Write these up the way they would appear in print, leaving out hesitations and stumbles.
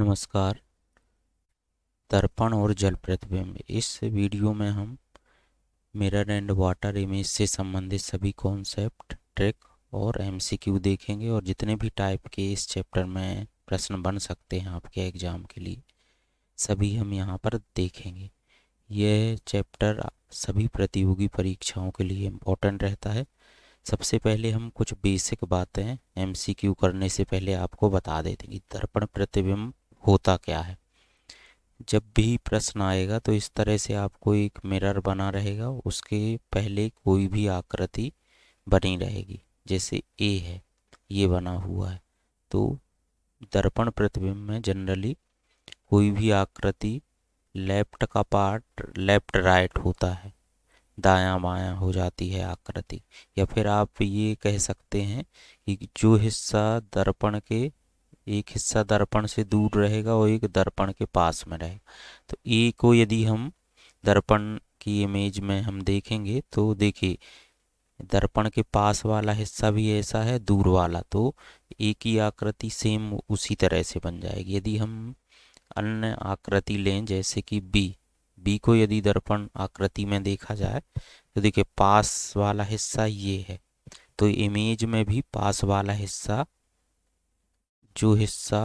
नमस्कार। दर्पण और जल प्रतिबिंब। इस वीडियो में हम मिरर एंड वाटर इमेज से संबंधित सभी कॉन्सेप्ट, ट्रिक और एमसीक्यू देखेंगे और जितने भी टाइप के इस चैप्टर में प्रश्न बन सकते हैं आपके एग्जाम के लिए, सभी हम यहाँ पर देखेंगे। यह चैप्टर सभी प्रतियोगी परीक्षाओं के लिए इम्पोर्टेंट रहता है। सबसे पहले हम कुछ बेसिक बातें एमसीक्यू करने से पहले आपको बता देते हैं कि दर्पण प्रतिबिंब होता क्या है। जब भी प्रश्न आएगा तो इस तरह से आपको एक मिरर बना रहेगा, उसके पहले कोई भी आकृति बनी रहेगी। जैसे ए है, ये बना हुआ है, तो दर्पण प्रतिबिंब में जनरली कोई भी आकृति लेफ्ट का पार्ट लेफ्ट राइट होता है, दायां बायां हो जाती है आकृति। या फिर आप ये कह सकते हैं कि जो हिस्सा दर्पण के, एक हिस्सा दर्पण से दूर रहेगा और एक दर्पण के पास में रहेगा। तो ए को यदि हम दर्पण की इमेज में हम देखेंगे तो देखिए, दर्पण के पास वाला हिस्सा भी ऐसा है, दूर वाला, तो ए की आकृति सेम उसी तरह से बन जाएगी। यदि हम अन्य आकृति लें जैसे कि बी, बी को यदि दर्पण आकृति में देखा जाए तो देखिए पास वाला हिस्सा ये है, तो इमेज में भी पास वाला हिस्सा, जो हिस्सा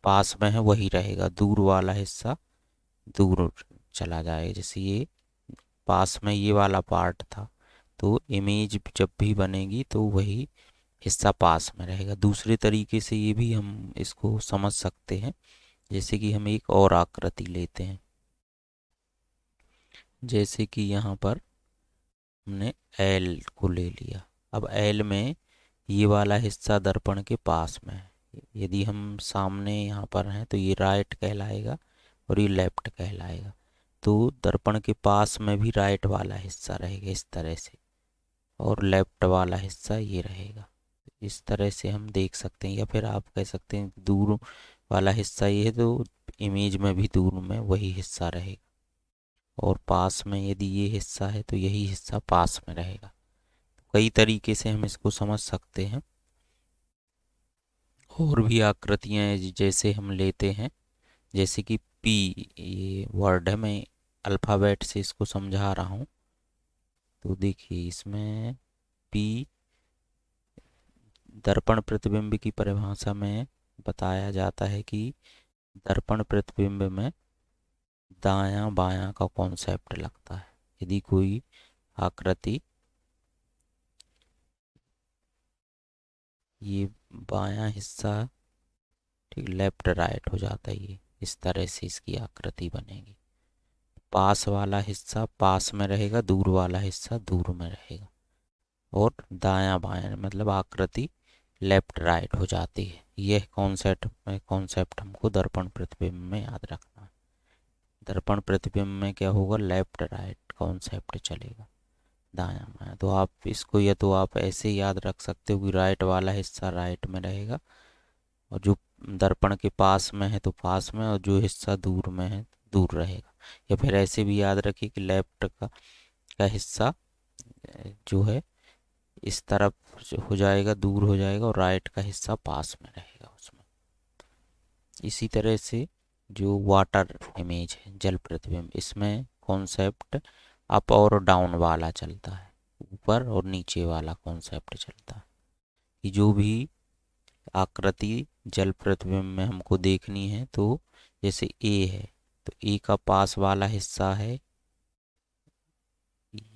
पास में है वही रहेगा, दूर वाला हिस्सा दूर चला जाएगा। जैसे ये पास में ये वाला पार्ट था, तो इमेज जब भी बनेगी तो वही हिस्सा पास में रहेगा। दूसरे तरीके से ये भी हम इसको समझ सकते हैं, जैसे कि हम एक और आकृति लेते हैं। जैसे कि यहाँ पर हमने एल को ले लिया। अब एल में ये वाला हिस्सा दर्पण के पास में है। यदि हम सामने यहाँ पर हैं तो ये राइट कहलाएगा और ये लेफ्ट कहलाएगा। तो दर्पण के पास में भी राइट वाला हिस्सा रहेगा इस तरह से, और लेफ्ट वाला हिस्सा ये रहेगा। इस तरह से हम देख सकते हैं। या फिर आप कह सकते हैं दूर वाला हिस्सा ये है, तो इमेज में भी दूर में वही हिस्सा रहेगा, और पास में यदि ये हिस्सा है तो यही हिस्सा पास में रहेगा। कई तरीके से हम इसको समझ सकते हैं। और भी आकृतियां हैं जैसे हम लेते हैं, जैसे कि पी, ये वर्ड है, मैं अल्फ़ाबेट से इसको समझा रहा हूँ। तो देखिए इसमें पी दर्पण प्रतिबिंब की परिभाषा में बताया जाता है कि दर्पण प्रतिबिंब में दायां बायां का कॉन्सेप्ट लगता है। यदि कोई आकृति, ये बायां हिस्सा ठीक लेफ्ट राइट हो जाता है, ये इस तरह से इसकी आकृति बनेगी। पास वाला हिस्सा पास में रहेगा, दूर वाला हिस्सा दूर में रहेगा, और दायां बायां मतलब आकृति लेफ्ट राइट हो जाती है। यह कॉन्सेप्ट हमको दर्पण प्रतिबिंब में याद रखना है। दर्पण प्रतिबिंब में क्या होगा, लेफ्ट राइट कॉन्सेप्ट चलेगा, दायां बायां। तो आप इसको या तो आप ऐसे याद रख सकते हो कि राइट वाला हिस्सा राइट में रहेगा, और जो दर्पण के पास में है तो पास में, और जो हिस्सा दूर में है दूर रहेगा। या फिर ऐसे भी याद रखिए कि लेफ्ट का हिस्सा जो है इस तरफ हो जाएगा, दूर हो जाएगा, और राइट का हिस्सा पास में रहेगा उसमें। इसी तरह से जो वाटर इमेज है, जल प्रतिबिंब, इसमें कॉन्सेप्ट अप और डाउन वाला चलता है, ऊपर और नीचे वाला कॉन्सेप्ट चलता है। कि जो भी आकृति जल प्रतिबिंब में हमको देखनी है, तो जैसे ए है तो ए का पास वाला हिस्सा है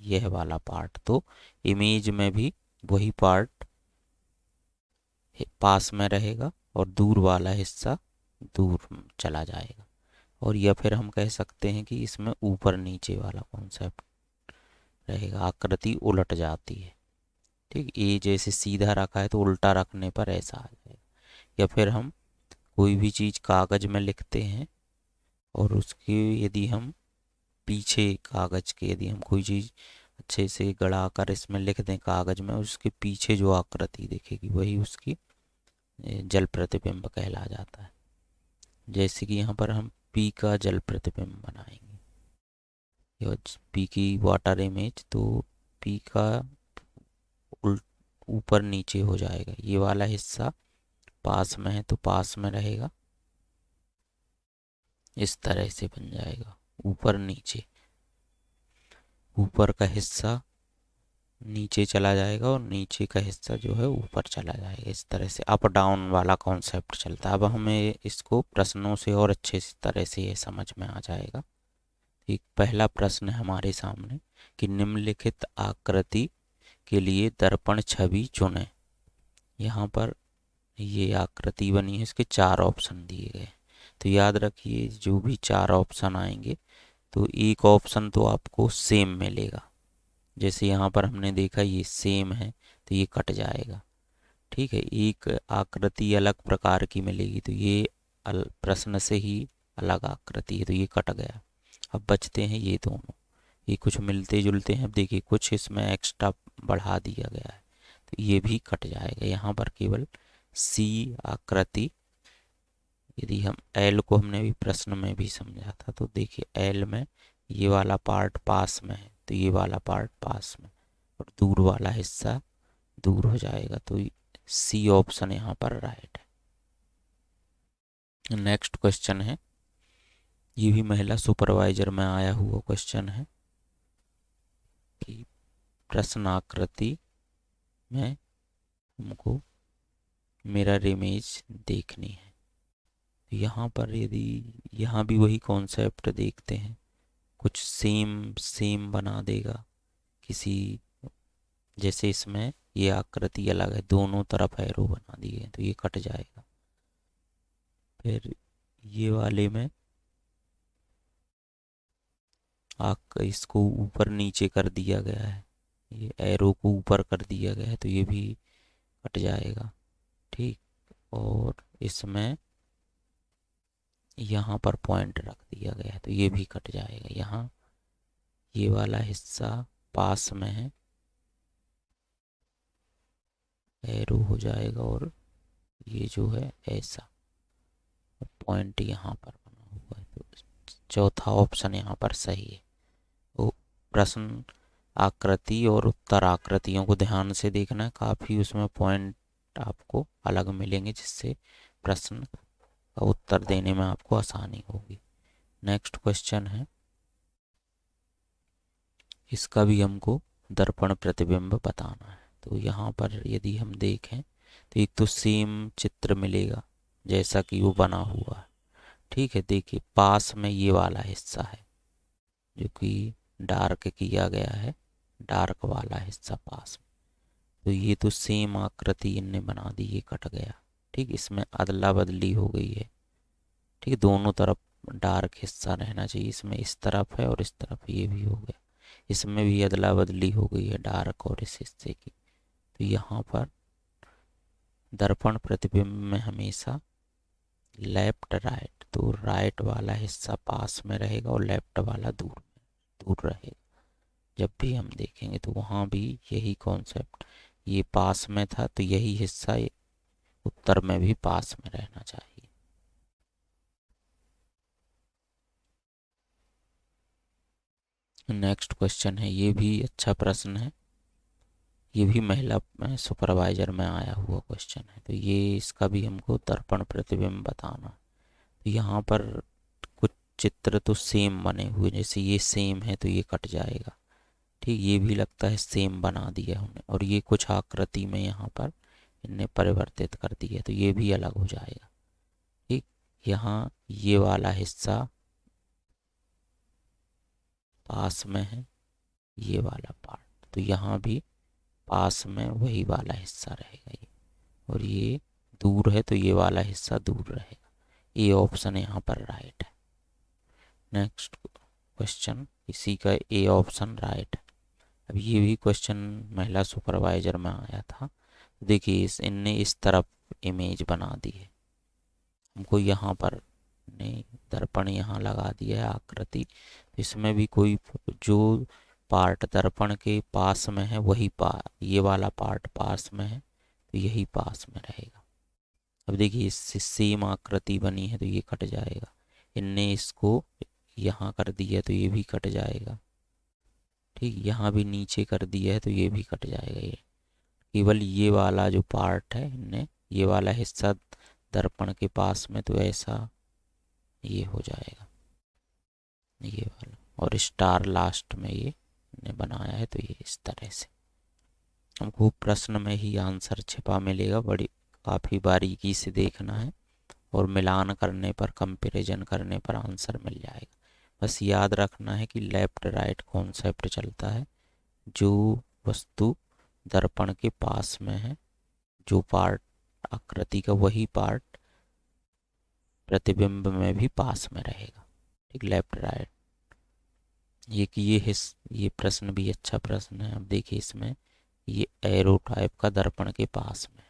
यह वाला पार्ट, तो इमेज में भी वही पार्ट पास में रहेगा और दूर वाला हिस्सा दूर चला जाएगा। और या फिर हम कह सकते हैं कि इसमें ऊपर नीचे वाला कॉन्सेप्ट रहेगा, आकृति उलट जाती है। ठीक, ए जैसे सीधा रखा है तो उल्टा रखने पर ऐसा आ जाएगा। या फिर हम कोई भी चीज़ कागज में लिखते हैं और उसकी यदि हम पीछे कागज के यदि हम कोई चीज़ अच्छे से गड़ा कर इसमें लिख दें कागज में, उसके पीछे जो आकृति दिखेगी वही उसकी जल प्रतिबिंब कहला जाता है। जैसे कि यहाँ पर हम पी का जल प्रतिबिंब बनाएंगे, पी की वाटर इमेज, तो पी का ऊपर नीचे हो जाएगा। ये वाला हिस्सा पास में है तो पास में रहेगा, इस तरह से बन जाएगा, ऊपर नीचे, ऊपर का हिस्सा नीचे चला जाएगा और नीचे का हिस्सा जो है ऊपर चला जाएगा। इस तरह से अप डाउन वाला कॉन्सेप्ट चलता है। अब हमें इसको प्रश्नों से और अच्छे तरह से ये समझ में आ जाएगा। एक पहला प्रश्न है हमारे सामने कि निम्नलिखित आकृति के लिए दर्पण छवि चुनें। यहाँ पर ये आकृति बनी है, इसके 4 ऑप्शन दिए गए। तो याद रखिए जो भी 4 ऑप्शन आएंगे तो एक ऑप्शन तो आपको सेम मिलेगा। जैसे यहाँ पर हमने देखा ये सेम है तो ये कट जाएगा। ठीक है, एक आकृति अलग प्रकार की मिलेगी तो ये प्रश्न से ही अलग आकृति है तो ये कट गया। अब बचते हैं ये दोनों, ये कुछ मिलते जुलते हैं। अब देखिए कुछ इसमें एक्स्ट्रा बढ़ा दिया गया है तो ये भी कट जाएगा। यहाँ पर केवल सी आकृति, यदि हम एल को हमने भी प्रश्न में भी समझा था तो देखिए एल में ये वाला पार्ट पास में है तो ये वाला पार्ट पास में और दूर वाला हिस्सा दूर हो जाएगा। तो सी ऑप्शन यहाँ पर राइट है। नेक्स्ट क्वेश्चन है, ये भी महिला सुपरवाइजर में आया हुआ क्वेश्चन है कि प्रश्न आकृति में हमको मिरर इमेज देखनी है। तो यहाँ पर यदि यहाँ भी वही कॉन्सेप्ट देखते हैं, कुछ सेम बना देगा किसी, जैसे इसमें ये आकृति अलग है, दोनों तरफ एरो बना दिए हैं तो ये कट जाएगा। फिर ये वाले में इसको ऊपर नीचे कर दिया गया है, ये एरो को ऊपर कर दिया गया है तो ये भी कट जाएगा। ठीक, और इसमें यहाँ पर पॉइंट रख दिया गया है तो ये भी कट जाएगा। यहाँ ये वाला हिस्सा पास में है, एरो हो जाएगा और ये जो है ऐसा पॉइंट यहाँ पर बना हुआ है तो चौथा ऑप्शन यहाँ पर सही है। वो प्रश्न आकृति और उत्तर आकृतियों को ध्यान से देखना है, काफ़ी उसमें पॉइंट आपको अलग मिलेंगे जिससे प्रश्न का उत्तर देने में आपको आसानी होगी। नेक्स्ट क्वेश्चन है, इसका भी हमको दर्पण प्रतिबिंब बताना है। तो यहाँ पर यदि हम देखें तो एक तो सेम चित्र मिलेगा जैसा कि वो बना हुआ है। ठीक है, देखिए पास में ये वाला हिस्सा है जो कि डार्क किया गया है, डार्क वाला हिस्सा पास में, तो ये तो सेम आकृति इनने बना दी, ये कट गया। ठीक, इसमें अदला बदली हो गई है। ठीक, दोनों तरफ डार्क हिस्सा रहना चाहिए, इसमें इस तरफ है और इस तरफ ये भी हो गया। इसमें भी अदला बदली हो गई है डार्क और इस हिस्से की। तो यहाँ पर दर्पण प्रतिबिंब में हमेशा लेफ्ट राइट, तो राइट वाला हिस्सा पास में रहेगा और लेफ्ट वाला दूर दूर रहेगा। जब भी हम देखेंगे तो वहाँ भी यही कॉन्सेप्ट, ये पास में था तो यही हिस्सा उत्तर में भी पास में रहना चाहिए। नेक्स्ट क्वेश्चन है, ये भी अच्छा प्रश्न है, ये भी महिला सुपरवाइजर में आया हुआ क्वेश्चन है। तो ये इसका भी हमको दर्पण प्रतिबिंब बताना। तो यहाँ पर कुछ चित्र तो सेम बने हुए, जैसे ये सेम है तो ये कट जाएगा। ठीक, ये भी लगता है सेम बना दिया हमने, और ये कुछ आकृति में यहाँ पर इनने परिवर्तित कर दिया तो ये भी अलग हो जाएगा। ठीक, यहाँ ये वाला हिस्सा पास में है, ये वाला पार्ट, तो यहाँ भी पास में वही वाला हिस्सा रहेगा ये, और ये दूर है तो ये वाला हिस्सा दूर रहेगा। ये ऑप्शन यहाँ पर राइट है। नेक्स्ट क्वेश्चन, इसी का ए ऑप्शन राइट है। अब ये भी क्वेश्चन महिला सुपरवाइजर में आया था। देखिए इनने इस तरफ इमेज बना दी है, हमको यहाँ पर ने दर्पण यहाँ लगा दिया है आकृति, इसमें भी कोई जो पार्ट दर्पण के पास में है वही ये वाला पार्ट पास में है तो यही पास में रहेगा। अब देखिए इससे सेम आकृति बनी है तो ये कट जाएगा, इनने इसको यहाँ कर दिया तो ये भी कट जाएगा। ठीक, यहाँ भी नीचे कर दिया है तो ये भी कट जाएगा। ये केवल ये वाला जो पार्ट है इनने ये वाला हिस्सा दर्पण के पास में तो ऐसा ये हो जाएगा। ये वाला, और स्टार लास्ट में ये ने बनाया है, तो ये इस तरह से हमको प्रश्न में ही आंसर छिपा मिलेगा। बड़ी काफ़ी बारीकी से देखना है और मिलान करने पर, कंपैरिजन करने पर आंसर मिल जाएगा। बस याद रखना है कि लेफ्ट राइट कॉन्सेप्ट चलता है। जो वस्तु दर्पण के पास में है, जो पार्ट आकृति का, वही पार्ट प्रतिबिंब में भी पास में रहेगा। ठीक, लेफ्ट राइट। ये प्रश्न भी अच्छा प्रश्न है। अब देखिए इसमें ये एरो टाइप का दर्पण के पास में,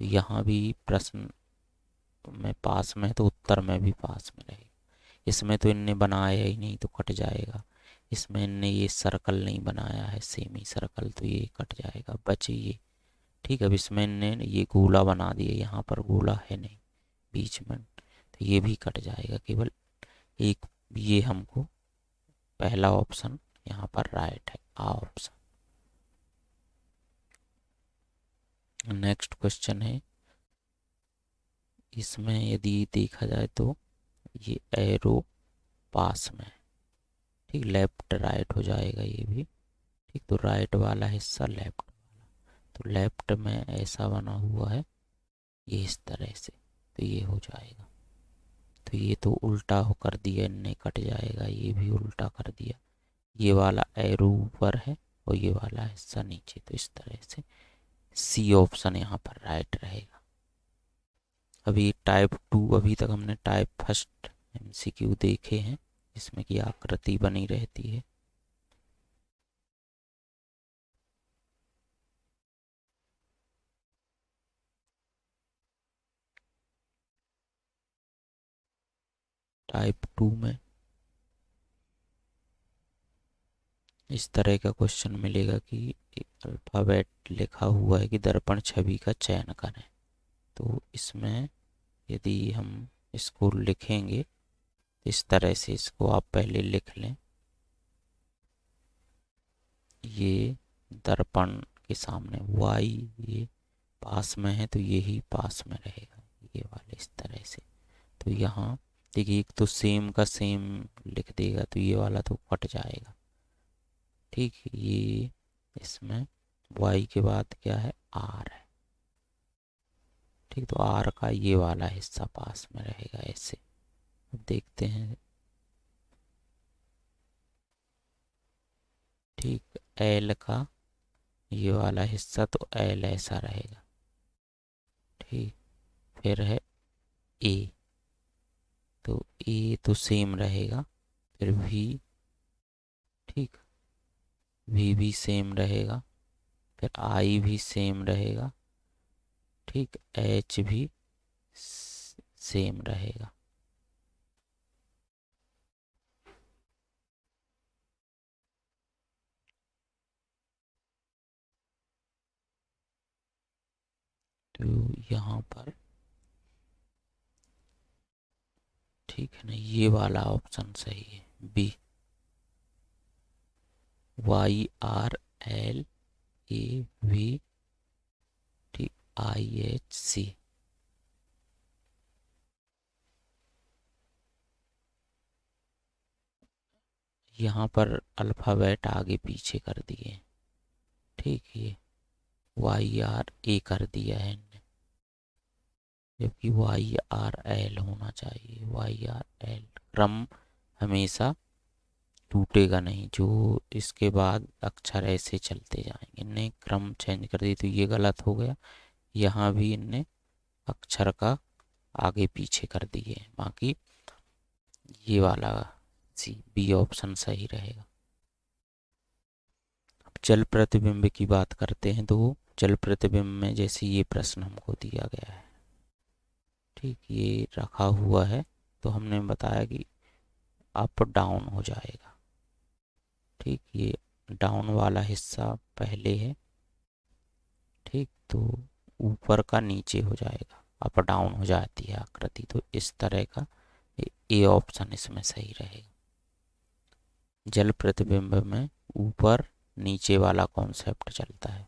तो यहाँ भी प्रश्न में पास में, तो उत्तर में भी पास में रहेगा। इसमें तो इनने बनाया ही नहीं, तो कट जाएगा। इसमें इनने ये सर्कल नहीं बनाया है, सेमी सर्कल, तो ये कट जाएगा, बचे ये। ठीक है, अब इसमें इनने ये गोला बना दिया, यहाँ पर गोला है नहीं बीच में, तो ये भी कट जाएगा। केवल एक ये हमको पहला ऑप्शन यहाँ पर राइट है, आ ऑप्शन। नेक्स्ट क्वेश्चन है, इसमें यदि देखा जाए तो ये एरो पास में, ठीक, लेफ्ट राइट हो जाएगा ये भी। ठीक, तो राइट वाला हिस्सा लेफ्ट वाला, तो लेफ्ट में ऐसा बना हुआ है ये इस तरह से, तो ये हो जाएगा। तो ये तो उल्टा हो कर दिया इनने, कट जाएगा, ये भी उल्टा कर दिया। ये वाला एरो ऊपर है और ये वाला हिस्सा नीचे, तो इस तरह से सी ऑप्शन यहाँ पर राइट रहेगा। अभी टाइप 2, अभी तक हमने टाइप फर्स्ट एमसीक्यू देखे हैं, इसमें की आकृति बनी रहती है। टाइप 2 में इस तरह का क्वेश्चन मिलेगा कि एक अल्फ़ाबेट लिखा हुआ है कि दर्पण छवि का चयन करें। तो इसमें यदि हम इसको लिखेंगे इस तरह से, इसको आप पहले लिख लें। ये दर्पण के सामने वाई ये पास में है, तो ये ही पास में रहेगा, ये वाले इस तरह से। तो यहाँ देखिए, एक तो सेम का सेम लिख देगा, तो ये वाला तो कट जाएगा। ठीक, ये इसमें वाई के बाद क्या है, आर है। ठीक, तो आर का ये वाला हिस्सा पास में रहेगा ऐसे। अब देखते हैं। ठीक, एल का ये वाला हिस्सा, तो एल ऐसा रहेगा। ठीक, फिर है ए, तो ए तो सेम रहेगा। फिर भी, ठीक, वी भी सेम रहेगा। फिर आई भी सेम रहेगा। ठीक, एच भी सेम रहेगा। तो यहाँ पर ठीक है ना, ये वाला ऑप्शन सही है, B, Y R L A V, ठीक, आई एच सी। यहाँ पर अल्फ़ाबेट आगे पीछे कर दिए। ठीक, ये वाई आर ए कर दिया है इनने, जबकि वाई आर एल होना चाहिए, वाई आर एल। क्रम हमेशा टूटेगा नहीं, जो इसके बाद अक्षर ऐसे चलते जाएंगे। इनने क्रम चेंज कर दी, तो ये गलत हो गया। यहाँ भी इनने अक्षर का आगे पीछे कर दिए, बाकी ये वाला सी, बी ऑप्शन सही रहेगा। अब जल प्रतिबिंब की बात करते हैं, तो जल प्रतिबिंब में जैसे ये प्रश्न हमको दिया गया है, ठीक, ये रखा हुआ है, तो हमने बताया कि अप डाउन हो जाएगा। ठीक, ये डाउन वाला हिस्सा पहले है। ठीक, तो ऊपर का नीचे हो जाएगा, अप डाउन हो जाती है आकृति, तो इस तरह का ए ऑप्शन इसमें सही रहेगा। जल प्रतिबिंब में ऊपर नीचे वाला कॉन्सेप्ट चलता है,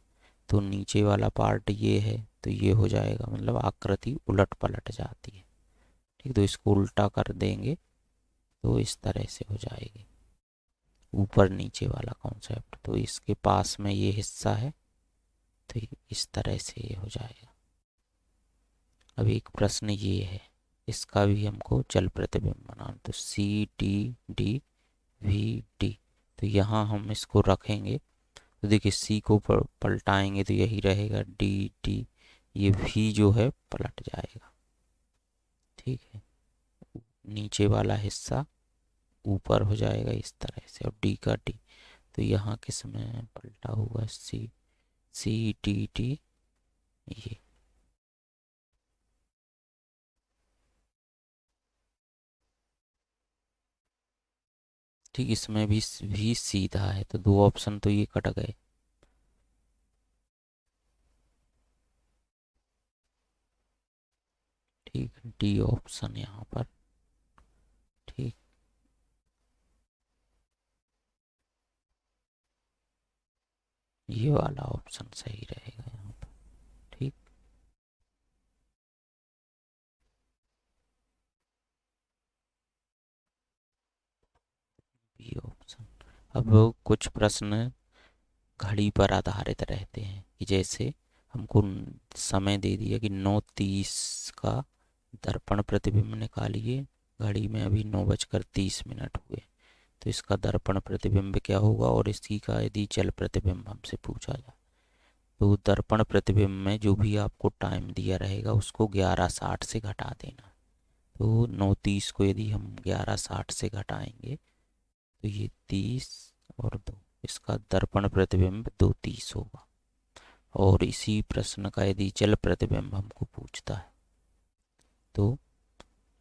तो नीचे वाला पार्ट ये है, तो ये हो जाएगा, मतलब आकृति उलट पलट जाती है। ठीक, तो इसको उल्टा कर देंगे, तो इस तरह से हो जाएगी ऊपर नीचे वाला कॉन्सेप्ट। तो इसके पास में ये हिस्सा है तो इस तरह से ये हो जाएगा। अब एक प्रश्न ये है, इसका भी हमको जल प्रतिबिंब बनाना, तो C T D V D. तो यहाँ हम इसको रखेंगे तो देखिए सी को पलटाएंगे तो यही रहेगा डी टी, ये वी जो है पलट जाएगा। ठीक है, नीचे वाला हिस्सा ऊपर हो जाएगा इस तरह से, और डी का डी। तो यहाँ किस में पलटा हुआ सी, सी टी टी ये। ठीक, इसमें भी सीधा है तो दो ऑप्शन तो ये कट गए। ठीक, डी ऑप्शन यहाँ पर। ठीक, ये वाला ऑप्शन सही रहेगा यहाँ पर। ठीक, बी ऑप्शन। अब कुछ प्रश्न घड़ी पर आधारित रहते हैं कि जैसे हमको समय दे दिया कि 9:30 का दर्पण प्रतिबिंब निकालिए, घड़ी में अभी 9:30 हुए, तो इसका दर्पण प्रतिबिंब क्या होगा, और इसी का यदि जल प्रतिबिंब हमसे पूछा जाए तो दर्पण प्रतिबिंब में जो भी आपको टाइम दिया रहेगा उसको 11:60 से घटा देना। तो 9:30 को यदि हम 11:60 से घटाएंगे तो ये 30 और 2, इसका दर्पण प्रतिबिंब 2:30 होगा। और इसी प्रश्न का यदि जल प्रतिबिंब हमको पूछता है तो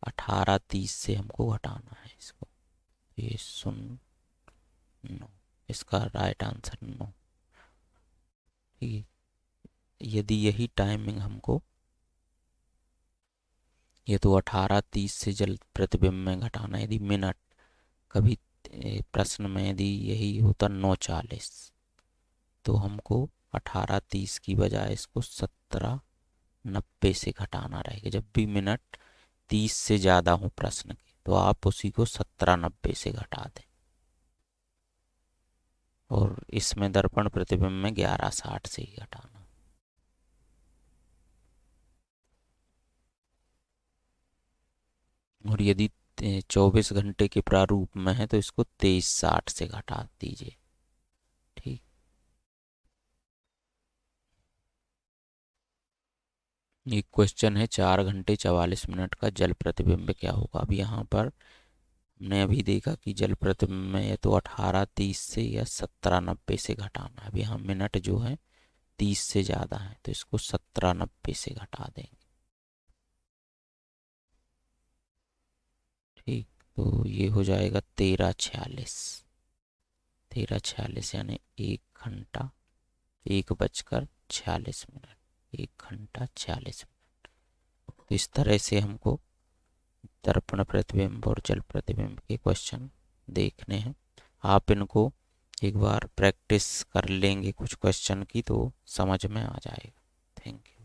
18:30 से हमको घटाना है इसको। ये 0, 9, इसका राइट आंसर 9। ठीक है, यदि यही टाइमिंग हमको, ये तो 18:30 से जल प्रतिबिंब में घटाना, यदि मिनट कभी प्रश्न में यदि यही होता 9:40 तो हमको 18:30 की बजाय इसको 17:90 से घटाना रहेगा। जब भी मिनट 30 से ज़्यादा हो प्रश्न के तो आप उसी को 17:90 से घटा दें। और इसमें दर्पण प्रतिबिंब में 11:60 से ही घटाना। और यदि 24 घंटे के प्रारूप में है तो इसको 23:60 से घटा दीजिए। ठीक, एक क्वेश्चन है 4 घंटे 44 मिनट का जल प्रतिबिंब क्या होगा। अब यहाँ पर हमने अभी देखा कि जल प्रतिबिंब में या तो 18:30 से या 17:90 से घटाना है। अब यहाँ मिनट जो है 30 से ज़्यादा है तो इसको 17:90 से घटा देंगे। ठीक, तो ये हो जाएगा 13:46। 13:46 यानी 1 घंटा 1:46। 1 घंटा 46 मिनट। तो इस तरह से हमको दर्पण प्रतिबिंब और जल प्रतिबिंब के क्वेश्चन देखने हैं। आप इनको एक बार प्रैक्टिस कर लेंगे कुछ क्वेश्चन की तो समझ में आ जाएगा। Thank you.